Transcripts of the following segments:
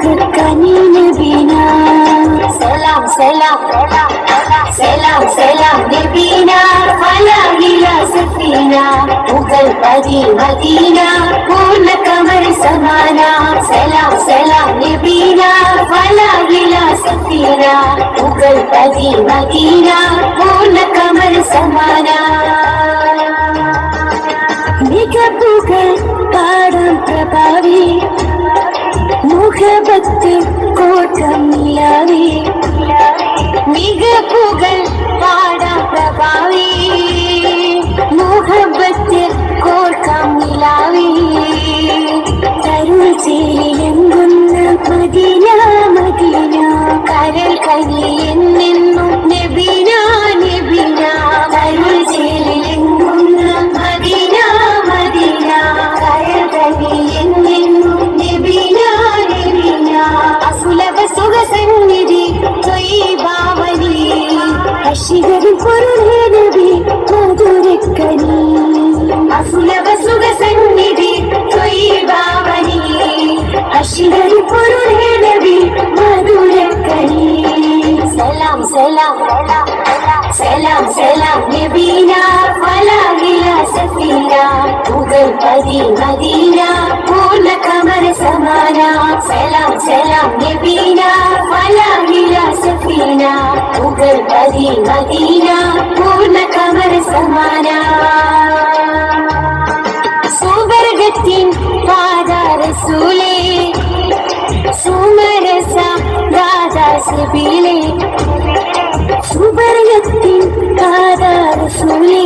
موجكني نبينا سلام سلام سلام سلام نبينا فلا إلى سفينة وقل بدي مدينة كل قمر سمانا سلام سلام نبينا فلا إلى سفينة وقل بدي مدينة كل قمر سمانا മികപ്പുകൾ പാടം പ്രഭാവി മുഖബത്ത് കോട്ടം നിലാവി മികപ്പുകൾ പാടം പ്രഭാവി മുഖബത്ത് കോട്ടം നിലാവി തരുൾ ചേലിലെങ്കുന്ന മദീന മദീന കരൽ കനിയെന്നെന്നും നബീന നബീന തരുൾ ചേലിലെങ്കുന്ന മദീന മദീന കരൽ കനിയെന്നെന്നും നബീന നബീന അസുലഭ സുഖസന്നിധി ത്വയ്യിബാവനി അശികരിൽ പൊരുളേ നബി മധുരക്കനി അസുലഭ സുഖസന്നിധി ത്വയ്യിബാവനി അശികരിൽ പൊരുളേ നബി മധുരക്കനി സലാം സലാം സലാം സലാം നബീന ഫലാ ഇലാ സഫീന ഉഗൽ പതി മദീന പൂർണ്ണ കമർ സമാന സലാം സലാം നബീന ഫലാ ഇലാ സഫീന ഉഗൽ പതി മദീന പൂർണ്ണ കമർ സമാന സുവർഗത്തിൻ പാദ റസൂലേ സുമരസ ദാദാ സബീലേ സുവർഗത്തിൻ പാദ റസൂലേ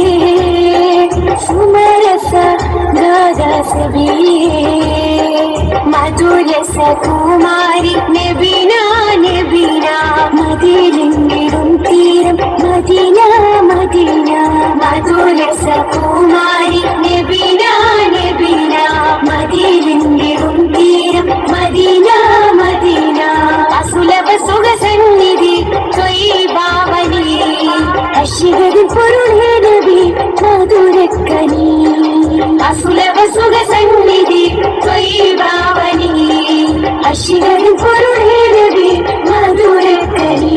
സുമരസ ദാദാ സബീലേ മധുരസ കുമാരി നബീന നബീന മദീനയിലും തീരം മദീന മദീന മധുരസ കുമാരി നബീന നബീന മദീനയിലും തീരം മദീന മദീന അസുലഭ സുഖസന്നിധി ത്വയ്യിബാവനി അശികരിൽ പൊരുളേ നബി മധുരക്കനി അസുലഭ സുഖസന്നിധി ത്വയ്യിബാവനി അശികരിൽ പൊരുളേ നബി മധുരക്കനി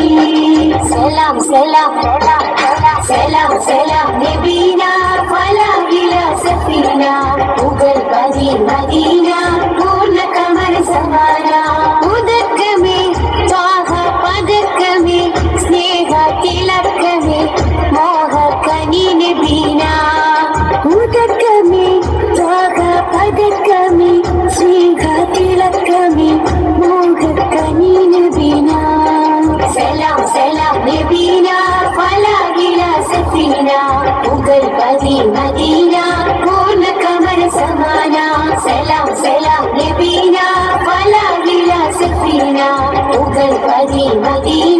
സലാം സലാം സലാം സലാം നബീന ഫലാ ഇലാ സഫീന ഉഗൽ പതി മദീന പൂർണ്ണ കമർ സമാന ഉദക്കമേ ത്വാഹ പദക്കമേ സ്നേഹ തിലക്കമേ മോഹ കനി നബീന ഉദക്കമേ ത്വാഹ പദക്കമേ സ്നേഹ തിലക്കമേ മോഹ കനി നബീന സലാം സലാം നബീന ഫലാ ഇലാ സഫീന ഉഗൽ പതി മദീന പൂർണ്ണ കമർ സമാന സലാം സലാം നബീന ഫലാ ഇലാ സഫീന ഉഗൽ പതി മദീന